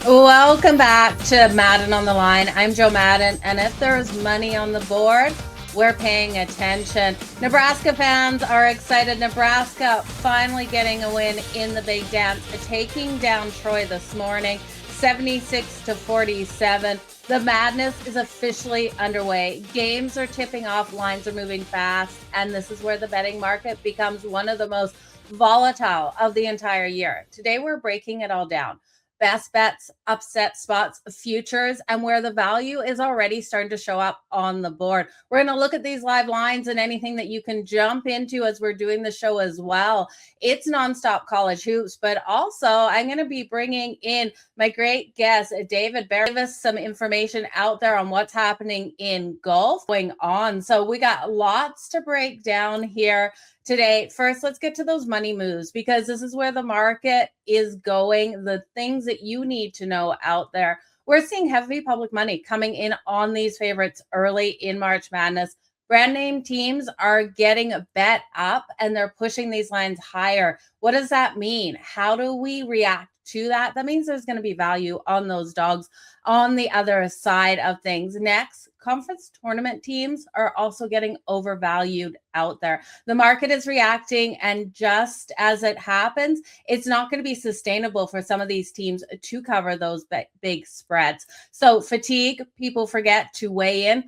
Welcome back to Madden on the Line. I'm Jo Madden, and if there's money on the board, we're paying attention. Nebraska fans are excited. Nebraska finally getting a win in the big dance, taking down Troy this morning, 76-47. The madness is officially underway. Games are tipping off, lines are moving fast, and this is where the betting market becomes one of the most volatile of the entire year. Today, we're breaking it all down. Best bets, upset spots, futures, and where the value is already starting to show up on the board. We're going to look at these live lines and anything that you can jump into as we're doing the show as well. It's nonstop college hoops, but also I'm going to be bringing in my great guest, David Bearman, give us some information out there on what's happening in golf going on. So we got lots to break down here today. First, let's get to those money moves because this is where the market is going, the things that you need to know out there. We're seeing heavy public money coming in on these favorites early in March Madness. Brand name teams are getting bet up and they're pushing these lines higher. What does that mean? How do we react to that? That means there's going to be value on those dogs on the other side of things. Next, conference tournament teams are also getting overvalued out there. The market is reacting, and just as it happens, it's not going to be sustainable for some of these teams to cover those big spreads. So fatigue, people forget to weigh in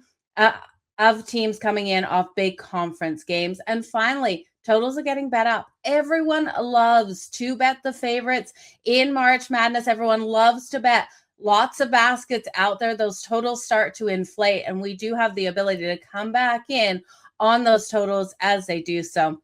of teams coming in off big conference games. And finally, totals are getting bet up. Everyone loves to bet the favorites in March Madness. Everyone loves to bet. Lots of baskets out there. Those totals start to inflate, and we do have the ability to come back in on those totals as they do so.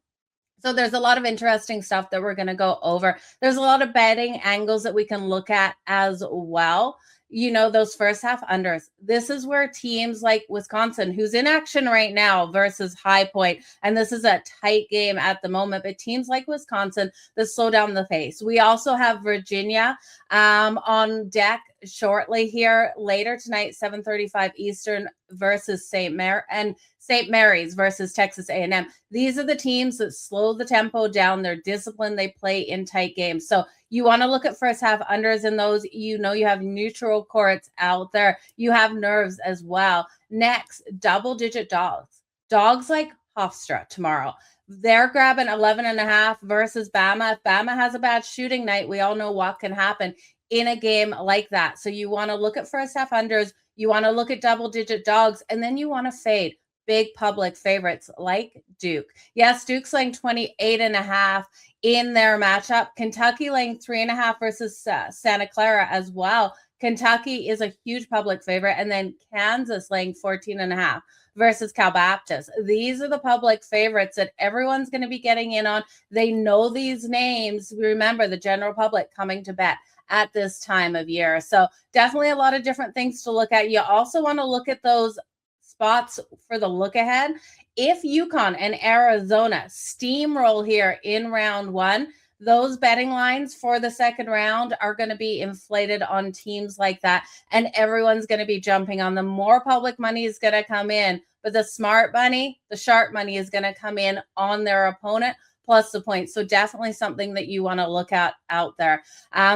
So there's a lot of interesting stuff that we're going to go over. There's a lot of betting angles that we can look at as well. You know, those first half unders. This is where teams like Wisconsin, who's in action right now, versus High Point, and this is a tight game at the moment, but teams like Wisconsin that slow down the pace. We also have Virginia on deck shortly here later tonight, 7:35 Eastern versus St. Mary's versus Texas A&M. These are the teams that slow the tempo down. They're disciplined. They play in tight games. So you want to look at first half unders in those. You know, you have neutral courts out there. You have nerves as well. Next, double-digit dogs. Dogs like Hofstra tomorrow. They're grabbing 11.5 versus Bama. If Bama has a bad shooting night, we all know what can happen in a game like that. So you want to look at first half unders. You want to look at double-digit dogs, and then you want to fade big public favorites like Duke. Yes, Duke's laying 28.5 in their matchup. Kentucky laying 3.5 versus Santa Clara as well. Kentucky is a huge public favorite. And then Kansas laying 14.5 versus Cal Baptist. These are the public favorites that everyone's going to be getting in on. They know these names. Remember, the general public coming to bet at this time of year. So definitely a lot of different things to look at. You also want to look at those spots for the look ahead. If UConn and Arizona steamroll here in round one, those betting lines for the second round are going to be inflated on teams like that, and everyone's going to be jumping on them. More public money is going to come in, but the smart money, the sharp money is going to come in on their opponent plus the points. So definitely something that you want to look at out there.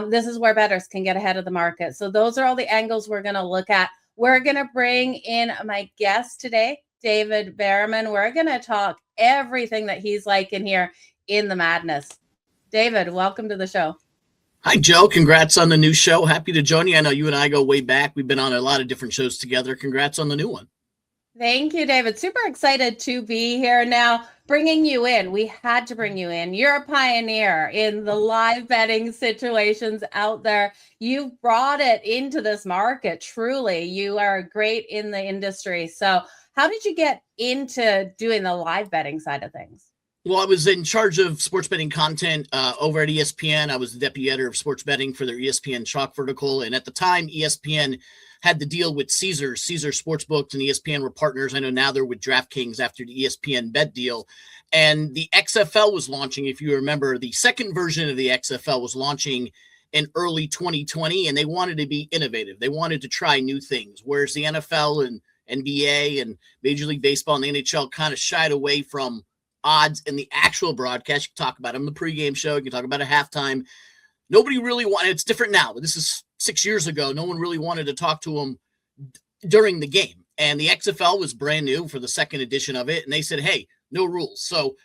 This is where bettors can get ahead of the market. So those are all the angles we're going to look at. We're going to bring in my guest today, David Bearman. We're going to talk everything that he's like in here in the madness. David, welcome to the show. Hi, Jo. Congrats on the new show. Happy to join you. I know you and I go way back. We've been on a lot of different shows together. Congrats on the new one. Thank you, David. Super excited to be here now. Bringing you in. We had to bring you in. You're a pioneer in the live betting situations out there. You've brought it into this market. Truly, you are great in the industry. So how did you get into doing the live betting side of things? Well, I was in charge of sports betting content over at ESPN. I was the deputy editor of sports betting for their ESPN Chalk vertical. And at the time, ESPN had the deal with Caesar Sportsbooks, and ESPN were partners. I know now they're with DraftKings after the ESPN bet deal. And the XFL was launching. If you remember, the second version of the XFL was launching in early 2020, and they wanted to be innovative. They wanted to try new things, whereas the NFL and NBA and Major League Baseball and the NHL kind of shied away from odds in the actual broadcast. You can talk about them in the pregame show. You can talk about a halftime. Nobody really wanted, it's different now, but this is 6 years ago, no one really wanted to talk to him during the game. And the XFL was brand new for the second edition of it. And they said, hey, no rules. So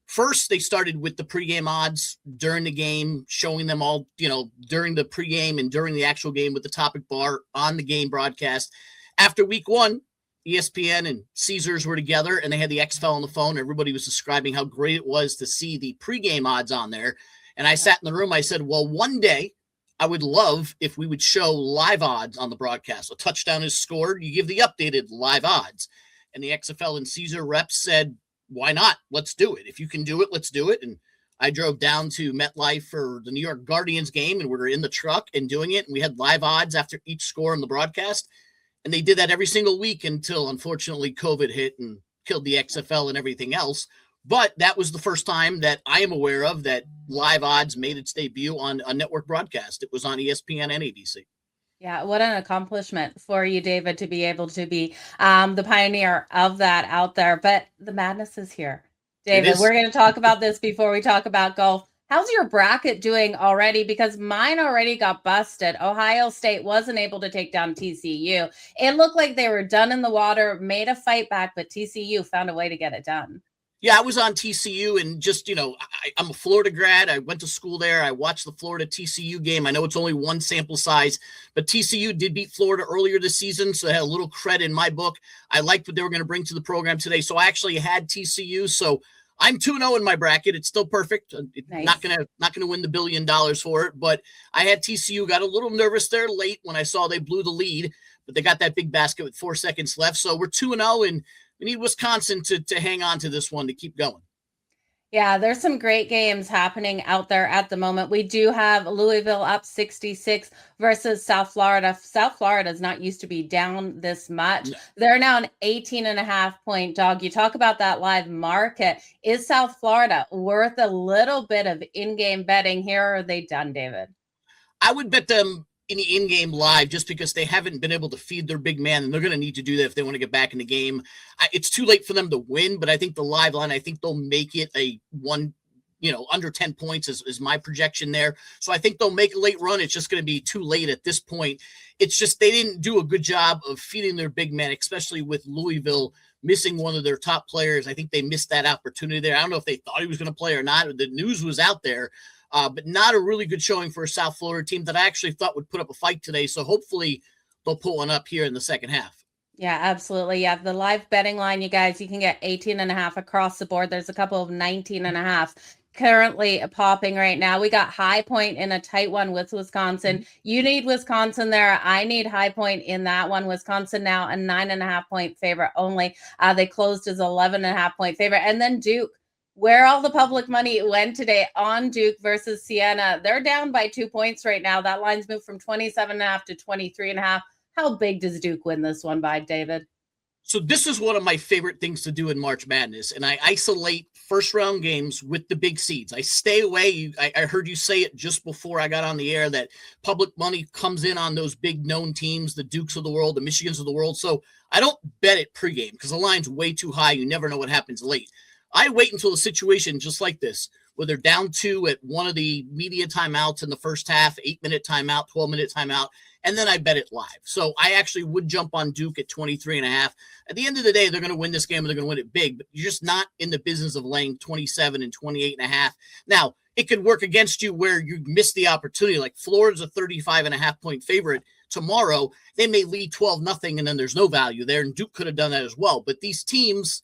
first, they started with the pregame odds during the game, showing them all, during the pregame and during the actual game with the topic bar on the game broadcast. After week one, ESPN and Caesars were together, and they had the XFL on the phone. Everybody was describing how great it was to see the pregame odds on there. And I sat in the room. I said, well, one day I would love if we would show live odds on the broadcast. A touchdown is scored. You give the updated live odds. And the XFL and Caesar reps said, why not? Let's do it. If you can do it, let's do it. And I drove down to MetLife for the New York Guardians game, and we were in the truck and doing it. And we had live odds after each score on the broadcast. And they did that every single week until, unfortunately, COVID hit and killed the XFL and everything else. But that was the first time that I am aware of that live odds made its debut on a network broadcast. It was on ESPN and ABC. Yeah, what an accomplishment for you, David, to be able to be the pioneer of that out there. But the madness is here. David, we're going to talk about this before we talk about golf. How's your bracket doing already? Because mine already got busted. Ohio State wasn't able to take down TCU. It looked like they were done in the water, made a fight back, but TCU found a way to get it done. Yeah, I was on TCU, and just, I'm a Florida grad. I went to school there. I watched the Florida TCU game. I know it's only one sample size, but TCU did beat Florida earlier this season, so they had a little cred in my book. I liked what they were going to bring to the program today, so I actually had TCU. So I'm 2-0 in my bracket. It's still perfect. Nice. Not gonna win the $1 billion for it, but I had TCU. Got a little nervous there late when I saw they blew the lead, but they got that big basket with 4 seconds left. So we're 2-0, and we need Wisconsin to hang on to this one to keep going. Yeah, there's some great games happening out there at the moment. We do have Louisville up 66 versus South Florida. South Florida is not used to be down this much. No. They're now an 18.5-point dog. You talk about that live market. Is South Florida worth a little bit of in-game betting here, or are they done, David? I would bet them in the in-game live just because they haven't been able to feed their big man, and they're going to need to do that if they want to get back in the game. It's too late for them to win, but I think the live line, I think they'll make it a one, under 10 points is my projection there. So I think they'll make a late run. It's just going to be too late at this point. It's just they didn't do a good job of feeding their big man, especially with Louisville missing one of their top players. I think they missed that opportunity there. I don't know if they thought he was going to play or not. The news was out there. But not a really good showing for a South Florida team that I actually thought would put up a fight today. So hopefully they'll put one up here in the second half. Yeah, absolutely. Yeah, the live betting line, you guys, you can get 18.5 across the board. There's a couple of 19.5 currently popping right now. We got High Point in a tight one with Wisconsin. You need Wisconsin there. I need High Point in that one. Wisconsin now a 9.5-point favorite only. They closed as 11.5-point favorite. And then Duke, where all the public money went today on Duke versus Siena. They're down by 2 points right now. That line's moved from 27.5 to 23.5. How big does Duke win this one by, David? So this is one of my favorite things to do in March Madness, and I isolate first-round games with the big seeds. I stay away. I heard you say it just before I got on the air that public money comes in on those big known teams, the Dukes of the world, the Michigans of the world. So I don't bet it pregame because the line's way too high. You never know what happens late. I wait until a situation just like this, where they're down 2 at one of the media timeouts in the first half, 8-minute timeout, 12-minute timeout, and then I bet it live. So I actually would jump on Duke at 23.5. At the end of the day, they're going to win this game and they're going to win it big, but you're just not in the business of laying 27 and 28.5. Now, it could work against you where you miss the opportunity. Like Florida's a 35.5-point favorite tomorrow. They may lead 12-0, and then there's no value there, and Duke could have done that as well. But these teams,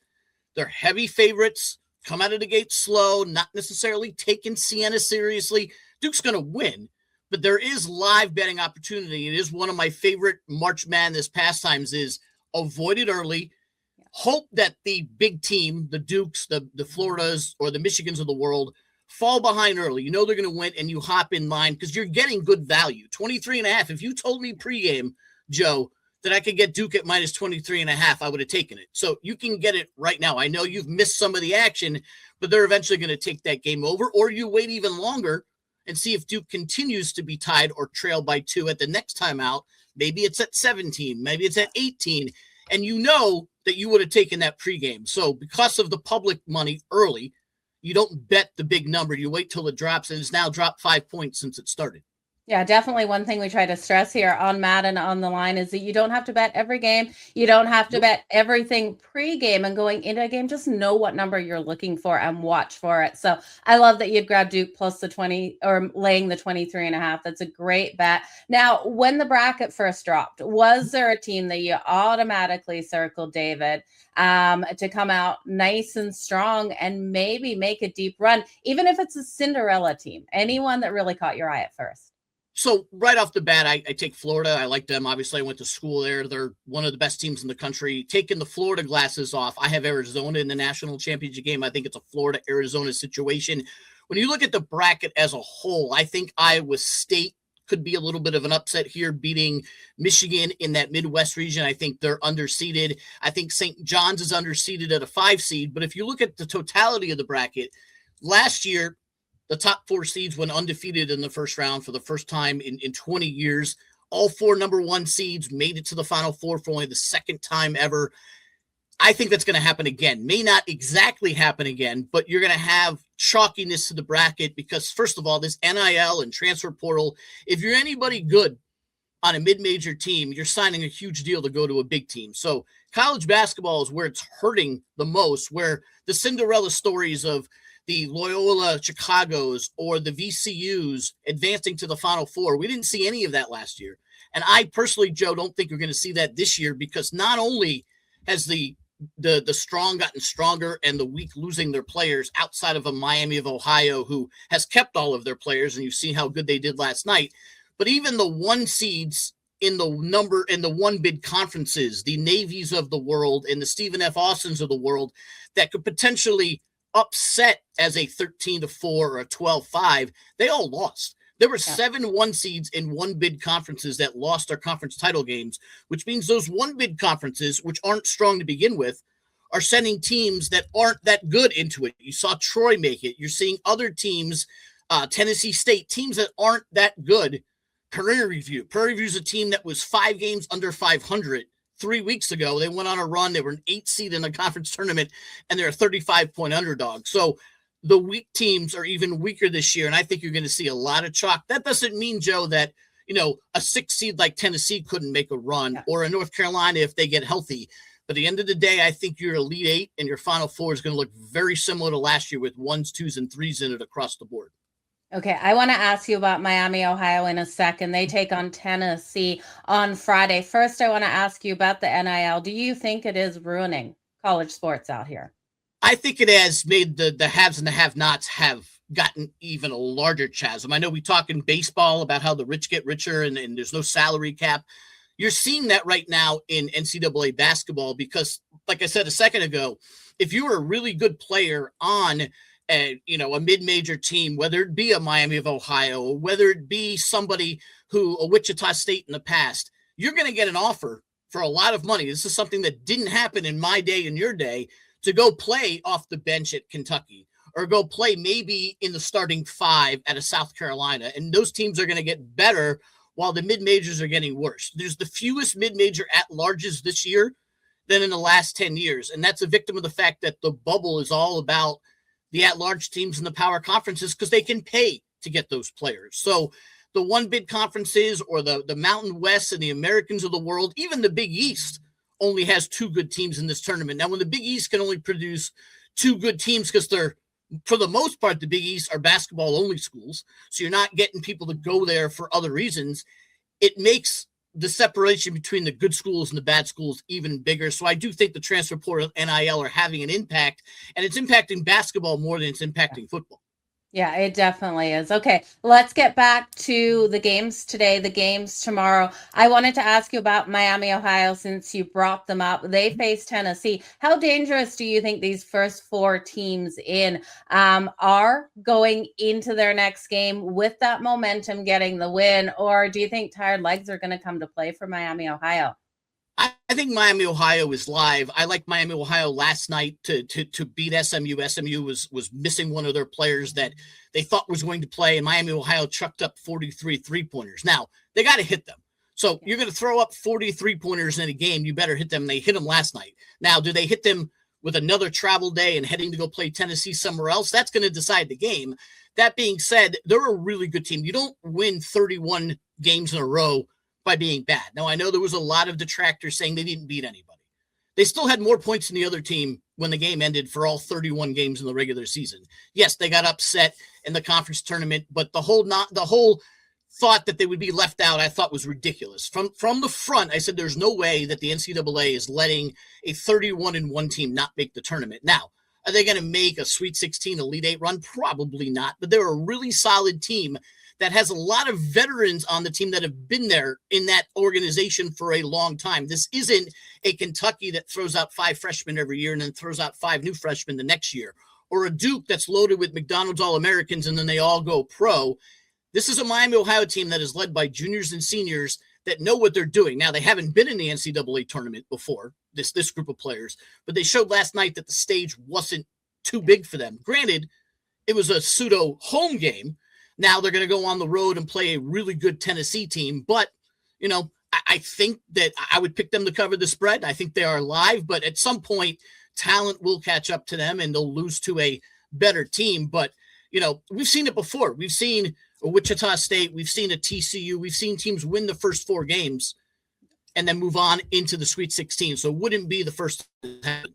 they're heavy favorites, come out of the gate slow, not necessarily taking Siena seriously. Duke's going to win, but there is live betting opportunity. It is one of my favorite March Madness pastimes is avoid it early. Hope that the big team, the Dukes, the Floridas, or the Michigans of the world fall behind early. You know they're going to win, and you hop in line because you're getting good value. 23.5. If you told me pregame, Joe, that I could get Duke at minus 23.5, I would have taken it. So you can get it right now. I know you've missed some of the action, but they're eventually going to take that game over, or you wait even longer and see if Duke continues to be tied or trailed by 2 at the next time out. Maybe it's at 17, maybe it's at 18, and you know that you would have taken that pregame. So because of the public money early, you don't bet the big number. You wait till it drops, and it's now dropped 5 points since it started. Yeah, definitely. One thing we try to stress here on Madden on the Line is that you don't have to bet every game. You don't have to bet everything pre-game and going into a game. Just know what number you're looking for and watch for it. So I love that you'd grab Duke plus the 20 or laying the 23.5. That's a great bet. Now, when the bracket first dropped, was there a team that you automatically circled, David, to come out nice and strong and maybe make a deep run, even if it's a Cinderella team? Anyone that really caught your eye at first? So right off the bat, I take Florida. I like them. Obviously, I went to school there. They're one of the best teams in the country. Taking the Florida glasses off, I have Arizona in the national championship game. I think it's a Florida-Arizona situation. When you look at the bracket as a whole, I think Iowa State could be a little bit of an upset here, beating Michigan in that Midwest region. I think they're underseeded. I think St. John's is underseeded at a 5 seed. But if you look at the totality of the bracket, last year, the top 4 seeds went undefeated in the first round for the first time in 20 years. All 4 number 1 seeds made it to the Final Four for only the second time ever. I think that's going to happen again. May not exactly happen again, but you're going to have chalkiness to the bracket because, first of all, this NIL and transfer portal, if you're anybody good on a mid-major team, you're signing a huge deal to go to a big team. So college basketball is where it's hurting the most, where the Cinderella stories of the Loyola Chicagos or the VCUs advancing to the Final Four. We didn't see any of that last year. And I personally, Joe, don't think you're going to see that this year because not only has the strong gotten stronger and the weak losing their players outside of a Miami of Ohio who has kept all of their players, and you've seen how good they did last night, but even the 1 seeds in the 1 bid conferences, the Navies of the world and the Stephen F. Austins of the world that could potentially upset as a 13-4 or a 12-5, they all lost. There were 7 1 seeds in 1 bid conferences that lost their conference title games, which means those 1 bid conferences, which aren't strong to begin with, are sending teams that aren't that good into it. You saw Troy make it. You're seeing other teams, Tennessee State, teams that aren't that good. Prairie View is a team that was 5 games under 500. 3 weeks ago, they went on a run. They were an 8 seed in a conference tournament, and they're a 35-point underdog. So the weak teams are even weaker this year, and I think you're going to see a lot of chalk. That doesn't mean, Joe, that a 6 seed like Tennessee couldn't make a run or a North Carolina if they get healthy. But at the end of the day, I think your Elite 8 and your Final Four is going to look very similar to last year with 1s, 2s, and 3s in it across the board. Okay, I want to ask you about Miami, Ohio in a second. They take on Tennessee on Friday. First, I want to ask you about the NIL. Do you think it is ruining college sports out here? I think it has made the haves and the have-nots have gotten even a larger chasm. I know we talk in baseball about how the rich get richer and there's no salary cap. You're seeing that right now in NCAA basketball because, like I said a second ago, if you were a really good player on a mid-major team, whether it be a Miami of Ohio, or whether it be somebody a Wichita State in the past, you're going to get an offer for a lot of money. This is something that didn't happen in my day and your day, to go play off the bench at Kentucky or go play maybe in the starting 5 at a South Carolina. And those teams are going to get better while the mid-majors are getting worse. There's the fewest mid-major at-larges this year than in the last 10 years. And that's a victim of the fact that the bubble is all about the at-large teams in the power conferences because they can pay to get those players. So the 1 bid conferences or the Mountain West and the Americans of the world, even the Big East only has 2 good teams in this tournament. Now, when the Big East can only produce 2 good teams because they're, for the most part, the Big East are basketball-only schools, so you're not getting people to go there for other reasons, it makes the separation between the good schools and the bad schools even bigger. So I do think the transfer portal NIL are having an impact, and it's impacting basketball more than it's impacting football. Yeah, it definitely is. Okay, let's get back to the games today, the games tomorrow. I wanted to ask you about Miami, Ohio, since you brought them up. They face Tennessee. How dangerous do you think these first 4 teams in are going into their next game with that momentum getting the win? Or do you think tired legs are going to come to play for Miami, Ohio? I think Miami, Ohio is live. I like Miami, Ohio last night to beat SMU. SMU was missing one of their players that they thought was going to play, and Miami, Ohio chucked up 43 3-pointers. Now, they got to hit them. So you're going to throw up 43 pointers in a game, you better hit them. They hit them last night. Now, do they hit them with another travel day and heading to go play Tennessee somewhere else, that's going to decide the game. That being said, they're a really good team. You don't win 31 games in a row by being bad. Now, I know there was a lot of detractors saying they didn't beat anybody. They still had more points than the other team when the game ended for all 31 games in the regular season. Yes, they got upset in the conference tournament, but the whole thought that they would be left out, I thought was ridiculous. From the front, I said there's no way that the NCAA is letting a 31-1 team not make the tournament. Now, are they going to make a Sweet 16 Elite 8 run? Probably not, but they're a really solid team that has a lot of veterans on the team that have been there in that organization for a long time. This isn't a Kentucky that throws out 5 freshmen every year and then throws out 5 new freshmen the next year, or a Duke that's loaded with McDonald's All-Americans and then they all go pro. This is a Miami, Ohio team that is led by juniors and seniors that know what they're doing. Now, they haven't been in the NCAA tournament before, this group of players, but they showed last night that the stage wasn't too big for them. Granted, it was a pseudo home game. Now they're going to go on the road and play a really good Tennessee team. But, you know, I think that I would pick them to cover the spread. I think they are live, but at some point, talent will catch up to them and they'll lose to a better team. But, you know, we've seen it before. We've seen a Wichita State. We've seen a TCU. We've seen teams win the first 4 games and then move on into the Sweet 16. So it wouldn't be the first time.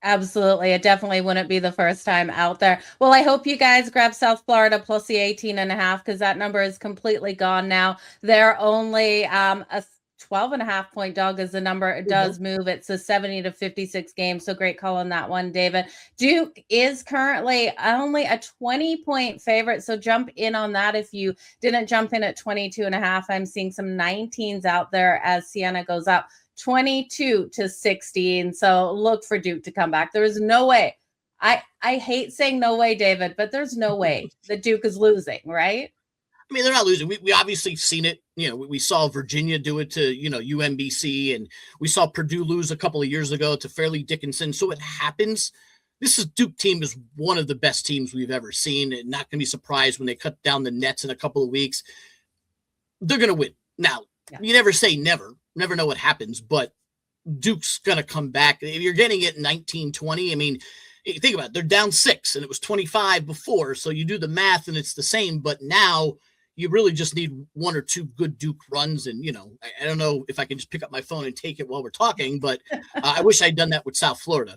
Absolutely. It definitely wouldn't be the first time out there. Well, I hope you guys grab South Florida plus the 18.5 because that number is completely gone now. They're only a 12.5 point dog as the number. It does move. It's a 70 to 56 game. So great call on that one, David. Duke is currently only a 20 point favorite. So jump in on that. If you didn't jump in at 22.5, I'm seeing some 19s out there as Siena goes up 22 to 16. So look for Duke to come back. There is no way. I hate saying no way, David, but there's no way that Duke is losing, right? I mean, they're not losing. We obviously seen it. You know, we saw Virginia do it to, you know, UMBC, and we saw Purdue lose a couple of years ago to Fairleigh Dickinson. So it happens. This Duke team is one of the best teams we've ever seen, and not going to be surprised when they cut down the nets in a couple of weeks. They're going to win. Now, you never say never. Never know what happens, but Duke's going to come back. If you're getting it 19-20, I mean, think about it. They're down 6, and it was 25 before. So you do the math, and it's the same. But now you really just need 1 or 2 good Duke runs. And, you know, I don't know if I can just pick up my phone and take it while we're talking, but I wish I'd done that with South Florida.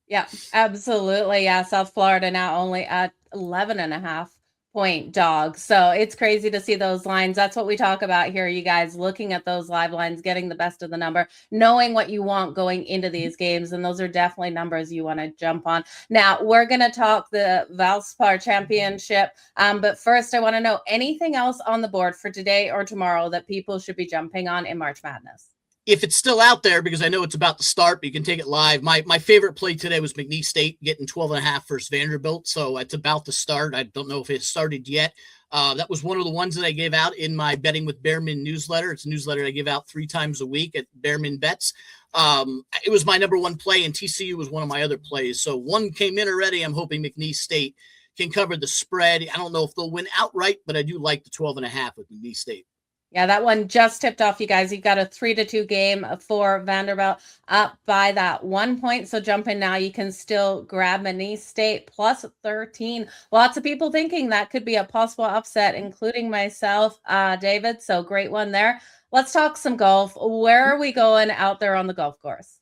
Yeah, absolutely. Yeah, South Florida now only at 11.5 point dog. So it's crazy to see those lines. That's what we talk about here, you guys, looking at those live lines, getting the best of the number, knowing what you want going into these games. And those are definitely numbers you want to jump on. Now, we're going to talk the Valspar Championship. But first, I want to know anything else on the board for today or tomorrow that people should be jumping on in March Madness. If it's still out there, because I know it's about to start, but you can take it live. My favorite play today was McNeese State getting 12.5 versus Vanderbilt. So it's about to start. I don't know if it started yet. That was one of the ones that I gave out in my Betting with Bearman newsletter. It's a newsletter I give out 3 times a week at Bearman Bets. It was my number 1 play, and TCU was one of my other plays. So one came in already. I'm hoping McNeese State can cover the spread. I don't know if they'll win outright, but I do like the 12.5 with McNeese State. Yeah, that one just tipped off, you guys. You've got a 3-2 game for Vanderbilt up by that 1 point. So jump in now. You can still grab McNeese State plus 13. Lots of people thinking that could be a possible upset, including myself, David. So great one there. Let's talk some golf. Where are we going out there on the golf course?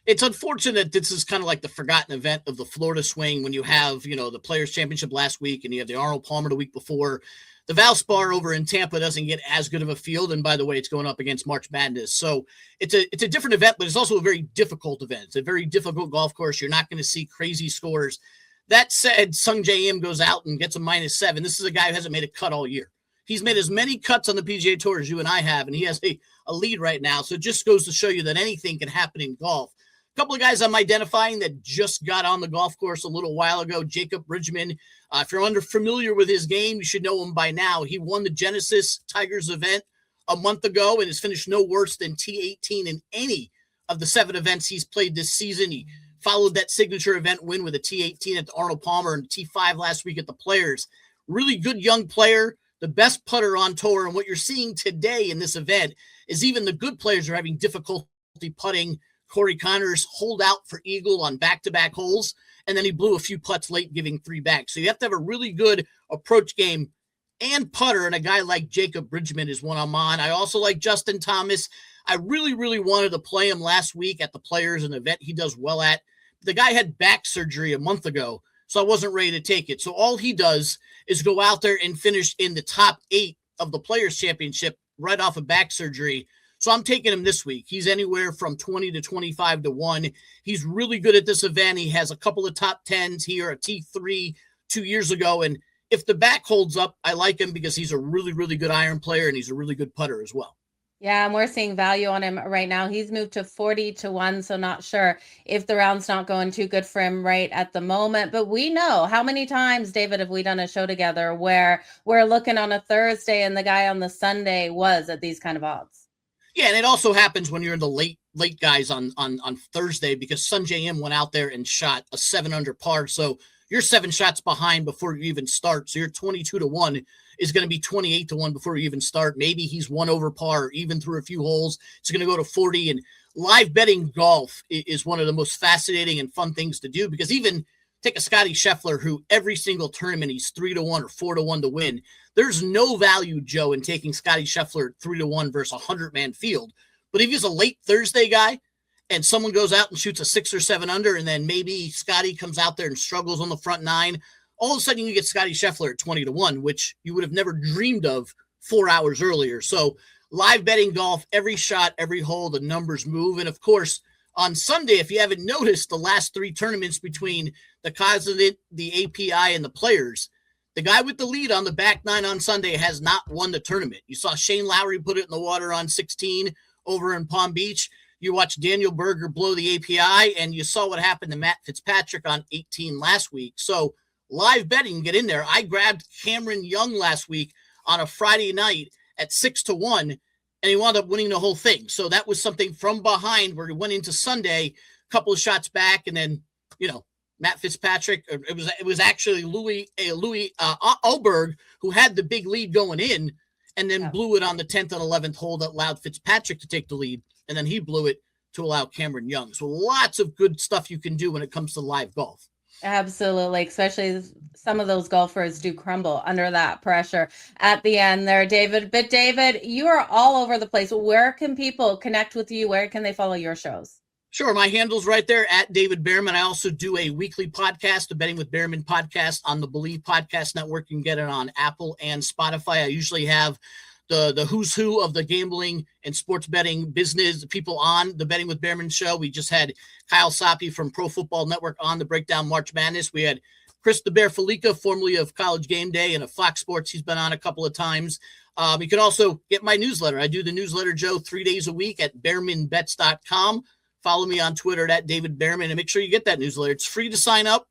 It's unfortunate this is kind of like the forgotten event of the Florida swing when you have, you know, the Players Championship last week and you have the Arnold Palmer the week before. The Valspar over in Tampa doesn't get as good of a field. And by the way, it's going up against March Madness. So it's a different event, but it's also a very difficult event. It's a very difficult golf course. You're not going to see crazy scores. That said, Sung J M goes out and gets a -7. This is a guy who hasn't made a cut all year. He's made as many cuts on the PGA Tour as you and I have, and he has a lead right now. So it just goes to show you that anything can happen in golf. A couple of guys I'm identifying that just got on the golf course a little while ago. Jacob Bridgman. If you're familiar with his game, you should know him by now. He won the Genesis Tigers event a month ago and has finished no worse than T18 in any of the 7 events he's played this season. He followed that signature event win with a T18 at the Arnold Palmer and T5 last week at the Players. Really good young player, the best putter on tour. And what you're seeing today in this event is even the good players are having difficulty putting. Corey Connors hold out for eagle on back-to-back holes, and then he blew a few putts late, giving 3 back. So you have to have a really good approach game and putter, and a guy like Jacob Bridgman is one I'm on. I also like Justin Thomas. I really, really wanted to play him last week at the Players, an event he does well at. The guy had back surgery a month ago, so I wasn't ready to take it. So all he does is go out there and finish in the top 8 of the Players Championship right off of back surgery. So I'm taking him this week. He's anywhere from 20 to 25 to 1. He's really good at this event. He has a couple of top 10s here, a T3 2 years ago. And if the back holds up, I like him because he's a really, really good iron player and he's a really good putter as well. Yeah, and we're seeing value on him right now. He's moved to 40 to 1, so not sure if the round's not going too good for him right at the moment. But we know how many times, David, have we done a show together where we're looking on a Thursday and the guy on the Sunday was at these kind of odds. Yeah, and it also happens when you're in the late guys on Thursday, because Sunjay M went out there and shot a 7 under par. So you're 7 shots behind before you even start. So you're 22 to 1 is going to be 28 to 1 before you even start. Maybe he's 1 over par, even through a few holes. It's going to go to 40. And live betting golf is one of the most fascinating and fun things to do, because even take a Scotty Scheffler, who every single tournament he's 3 to 1 or 4 to 1 to win. There's no value, Joe, in taking Scotty Scheffler 3 to 1 versus a 100-man field. But if he's a late Thursday guy and someone goes out and shoots a 6 or 7 under, and then maybe Scotty comes out there and struggles on the front 9, all of a sudden you get Scotty Scheffler at 20 to 1, which you would have never dreamed of 4 hours earlier. So live betting golf, every shot, every hole, the numbers move. And of course, on Sunday, if you haven't noticed, the last 3 tournaments between the Continent, the API, and the Players, the guy with the lead on the back 9 on Sunday has not won the tournament. You saw Shane Lowry put it in the water on 16 over in Palm Beach. You watched Daniel Berger blow the API, and you saw what happened to Matt Fitzpatrick on 18 last week. So live betting, get in there. I grabbed Cameron Young last week on a Friday night at 6 to 1, and he wound up winning the whole thing. So that was something from behind where he went into Sunday, a couple of shots back, and then, Matt Fitzpatrick, it was actually Louis Oberg who had the big lead going in, and then blew it on the 10th and 11th hole that allowed Fitzpatrick to take the lead, and then he blew it to allow Cameron Young. So lots of good stuff you can do when it comes to live golf. Absolutely, especially some of those golfers do crumble under that pressure at the end there, David. But David, you are all over the place. Where can people connect with you? Where can they follow your shows? Sure. My handle's right there at David Bearman. I also do a weekly podcast, the Betting with Bearman podcast, on the Believe Podcast Network. You can get it on Apple and Spotify. I usually have the who's who of the gambling and sports betting business people on the Betting with Bearman show. We just had Kyle Soppe from Pro Football Network on to break down March Madness. We had Chris the Bear Felica, formerly of College Game Day and of Fox Sports. He's been on a couple of times. You can also get my newsletter. I do the newsletter, Joe, 3 days a week at bearmanbets.com. Follow me on Twitter at David Bearman, and make sure you get that newsletter. It's free to sign up.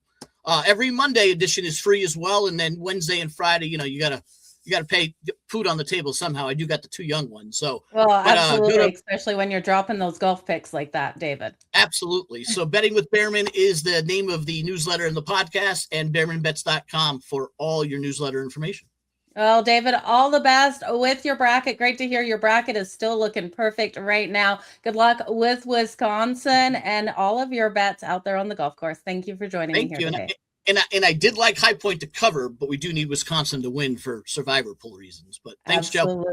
Every Monday edition is free as well. And then Wednesday and Friday, you got to pay food on the table somehow. I do got the 2 young ones. So, absolutely, especially when you're dropping those golf picks like that, David. Absolutely. So Betting with Bearman is the name of the newsletter and the podcast, and bearmanbets.com for all your newsletter information. Well, David, all the best with your bracket. Great to hear your bracket is still looking perfect right now. Good luck with Wisconsin and all of your bets out there on the golf course. Thank you for joining me here today. And I did like High Point to cover, but we do need Wisconsin to win for survivor pool reasons. But thanks, Joe.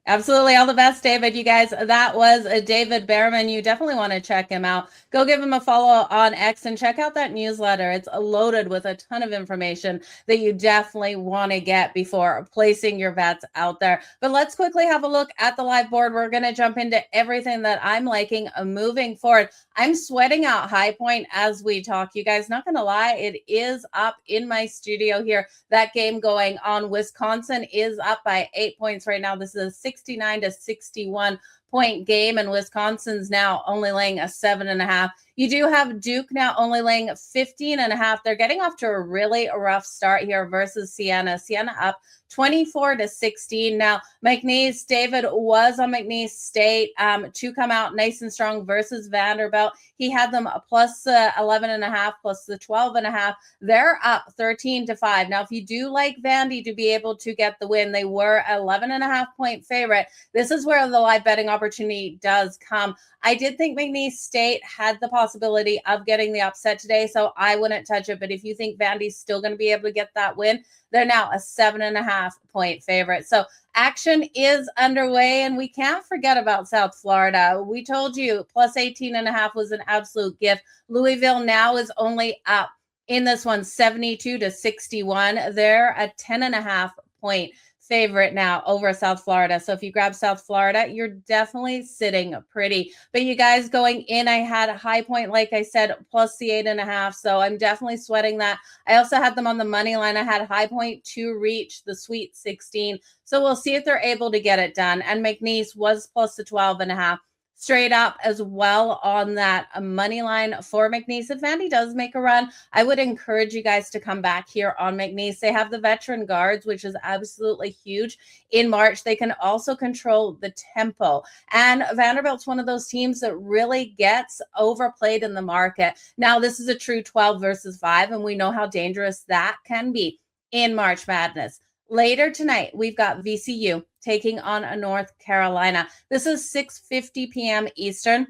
Absolutely. All the best, David. You guys, that was David Bearman. You definitely want to check him out. Go give him a follow on X and check out that newsletter. It's loaded with a ton of information that you definitely want to get before placing your bets out there. But let's quickly have a look at the live board. We're going to jump into everything that I'm liking moving forward. I'm sweating out High Point as we talk. You guys, not going to lie, it is up in my studio here. That game going on. Wisconsin is up by 8 points right now. This is a 69 to 61 point game, and Wisconsin's now only laying a 7.5. You do have Duke now only laying 15.5. They're getting off to a really rough start here versus Siena. Siena up 24 to 16. Now, McNeese, David was on McNeese State to come out nice and strong versus Vanderbilt. He had them plus 11.5 plus the 12.5. They're up 13 to 5. Now, if you do like Vandy to be able to get the win, they were 11.5 point favorite. This is where the live betting opportunity opportunity does come. I did think McNeese State had the possibility of getting the upset today, so I wouldn't touch it. But if you think Vandy's still going to be able to get that win, they're now a 7.5-point favorite. So action is underway, and we can't forget about South Florida. We told you plus 18.5 was an absolute gift. Louisville now is only up in this one 72-61. They're a 10.5-point favorite now over South Florida. So if you grab South Florida, you're definitely sitting pretty. But you guys going in, I had a high point, like I said, plus the 8.5. So I'm definitely sweating that. I also had them on the money line. I had high point to reach the Sweet 16. So we'll see if they're able to get it done. And McNeese was plus the 12.5. Straight up as well on that money line for McNeese. If Vandy does make a run, I would encourage you guys to come back here on McNeese. They have the veteran guards, which is absolutely huge in March. They can also control the tempo. And Vanderbilt's one of those teams that really gets overplayed in the market. Now, this is a true 12 versus 5, and we know how dangerous that can be in March Madness. Later tonight, we've got VCU taking on a North Carolina. This is 6:50 p.m. Eastern.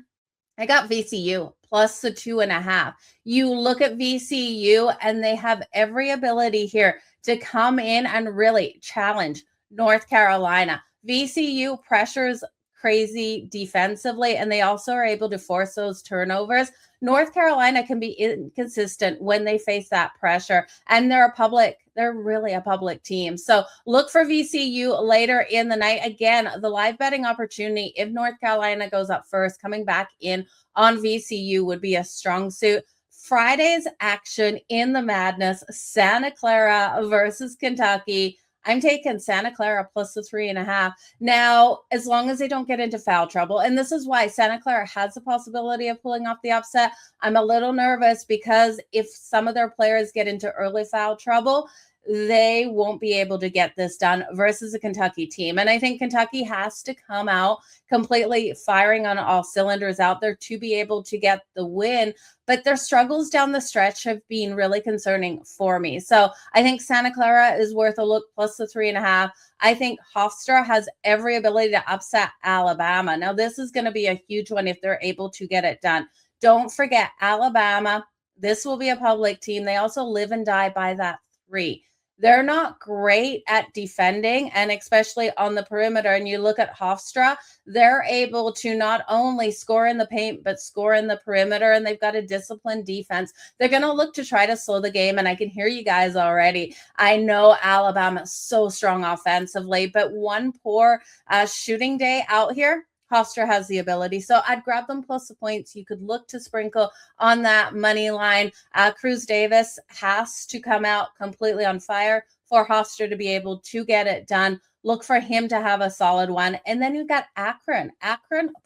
I got VCU plus the 2.5. You look at VCU, and they have every ability here to come in and really challenge North Carolina. VCU pressures crazy defensively, and they also are able to force those turnovers. North Carolina can be inconsistent when they face that pressure, and they're really a public team. So look for VCU later in the night. Again, the live betting opportunity, if North Carolina goes up first, coming back in on VCU would be a strong suit. Friday's action in the madness, Santa Clara versus Kentucky. I'm taking Santa Clara plus the 3.5. Now, as long as they don't get into foul trouble, and this is why Santa Clara has the possibility of pulling off the upset, I'm a little nervous because if some of their players get into early foul trouble, they won't be able to get this done versus a Kentucky team. And I think Kentucky has to come out completely firing on all cylinders out there to be able to get the win. But their struggles down the stretch have been really concerning for me. So I think Santa Clara is worth a look plus the 3.5. I think Hofstra has every ability to upset Alabama. Now, this is going to be a huge one if they're able to get it done. Don't forget Alabama. This will be a public team. They also live and die by that 3. They're not great at defending, and especially on the perimeter. And you look at Hofstra, they're able to not only score in the paint, but score in the perimeter, and they've got a disciplined defense. They're going to look to try to slow the game, and I can hear you guys already. I know Alabama's so strong offensively, but one poor shooting day out here, Hofstra has the ability. So I'd grab them plus the points. You could look to sprinkle on that money line. Cruz Davis has to come out completely on fire for Hofstra to be able to get it done. Look for him to have a solid one. And then you've got Akron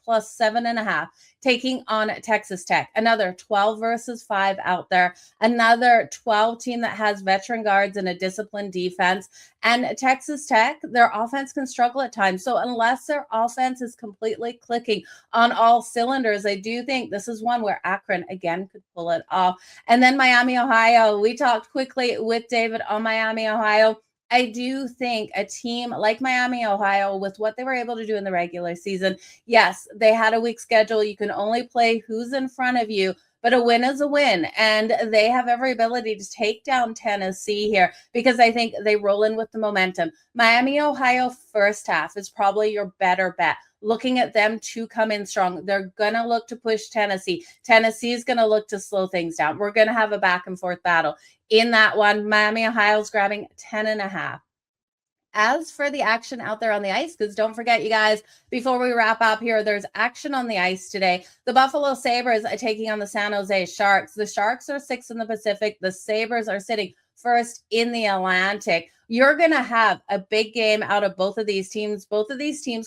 plus 7.5 taking on Texas Tech. Another 12 versus 5 out there. Another 12 team that has veteran guards and a disciplined defense. And Texas Tech, their offense can struggle at times. So unless their offense is completely clicking on all cylinders, I do think this is one where Akron, again, could pull it off. And then Miami, Ohio. We talked quickly with David on Miami, Ohio. I do think a team like Miami, Ohio, with what they were able to do in the regular season, yes, they had a weak schedule. You can only play who's in front of you, but a win is a win. And they have every ability to take down Tennessee here because I think they roll in with the momentum. Miami, Ohio, first half is probably your better bet. Looking at them to come in strong. They're going to look to push Tennessee. Tennessee is going to look to slow things down. We're going to have a back and forth battle. In that one, Miami, Ohio's grabbing 10.5. As for the action out there on the ice, because don't forget, you guys, before we wrap up here, there's action on the ice today. The Buffalo Sabres are taking on the San Jose Sharks. The Sharks are 6th in the Pacific. The Sabres are sitting first in the Atlantic. You're going to have a big game out of both of these teams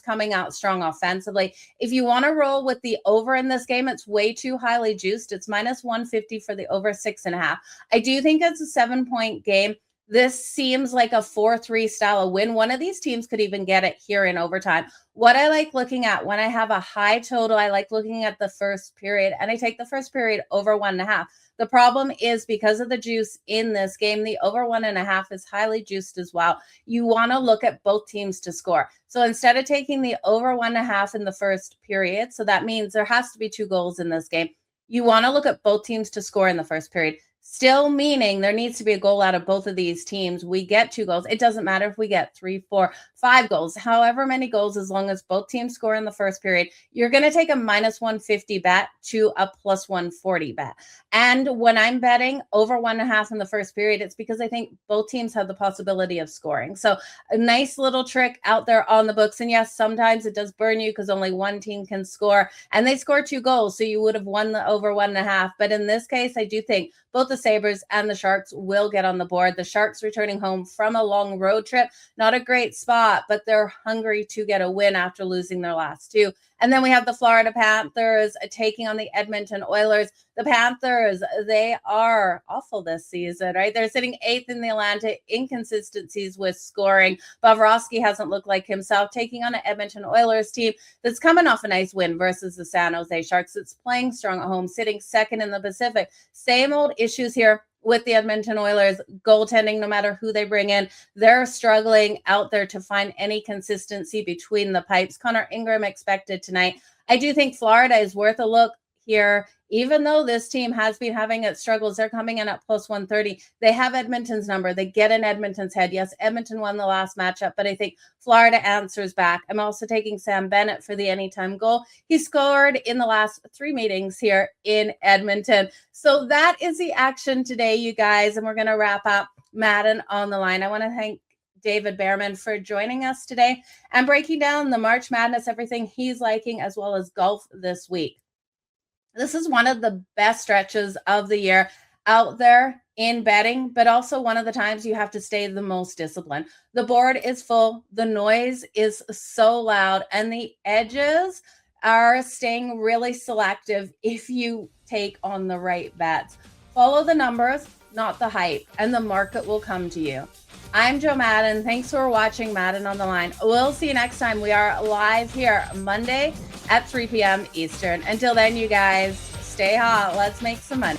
coming out strong offensively. If you want to roll with the over in this game, it's way too highly juiced. It's minus 150 for the over 6.5. I do think it's a 7-point game. This seems like a 4-3 style of win. One of these teams could even get it here in overtime. What I like looking at when I have a high total, I like looking at the first period, and I take the first period over 1.5. The problem is because of the juice in this game, the over 1.5 is highly juiced as well. You want to look at both teams to score. So instead of taking the over 1.5 in the first period, so that means there has to be 2 goals in this game. You want to look at both teams to score in the first period. Still meaning there needs to be a goal out of both of these teams. We get 2 goals. It doesn't matter if we get 3, 4, 5 goals, however many goals, as long as both teams score in the first period, you're going to take a -150 bet to a +140 bet. And when I'm betting over 1.5 in the first period, it's because I think both teams have the possibility of scoring. So a nice little trick out there on the books. And yes, sometimes it does burn you because only one team can score and they score 2 goals. So you would have won the over 1.5. But in this case, I do think both the Sabres and the Sharks will get on the board. The Sharks returning home from a long road trip, not a great spot, but they're hungry to get a win after losing their last 2. And then we have the Florida Panthers taking on the Edmonton Oilers. The Panthers, they are awful this season, right? They're sitting 8th in the Atlantic, inconsistencies with scoring. Bobrovsky hasn't looked like himself, taking on an Edmonton Oilers team that's coming off a nice win versus the San Jose Sharks. It's playing strong at home, sitting 2nd in the Pacific. Same old issues here with the Edmonton Oilers. Goaltending, no matter who they bring in, they're struggling out there to find any consistency between the pipes. Connor Ingram expected tonight. I do think Florida is worth a look here. Even though this team has been having its struggles, they're coming in at +130. They have Edmonton's number. They get in Edmonton's head. Yes, Edmonton won the last matchup, but I think Florida answers back. I'm also taking Sam Bennett for the anytime goal. He scored in the last 3 meetings here in Edmonton. So that is the action today, you guys. And we're going to wrap up Madden on the line. I want to thank David Bearman for joining us today and breaking down the March Madness, everything he's liking, as well as golf this week. This is one of the best stretches of the year out there in betting, but also one of the times you have to stay the most disciplined. The board is full. The noise is so loud, and the edges are staying really selective if you take on the right bets. Follow the numbers, not the hype, and the market will come to you. I'm Jo Madden. Thanks for watching Madden on the Line. We'll see you next time. We are live here Monday at 3 p.m. Eastern. Until then, you guys, stay hot. Let's make some money.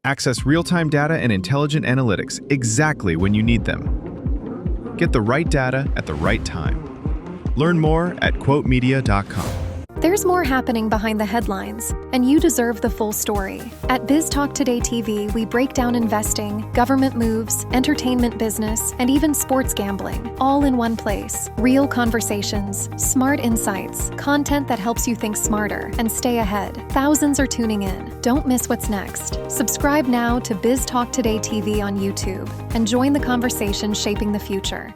Access real-time data and intelligent analytics exactly when you need them. Get the right data at the right time. Learn more at quotemedia.com. There's more happening behind the headlines, and you deserve the full story. At Biz Talk Today TV, we break down investing, government moves, entertainment business, and even sports gambling, all in one place. Real conversations, smart insights, content that helps you think smarter and stay ahead. Thousands are tuning in. Don't miss what's next. Subscribe now to Biz Talk Today TV on YouTube and join the conversation shaping the future.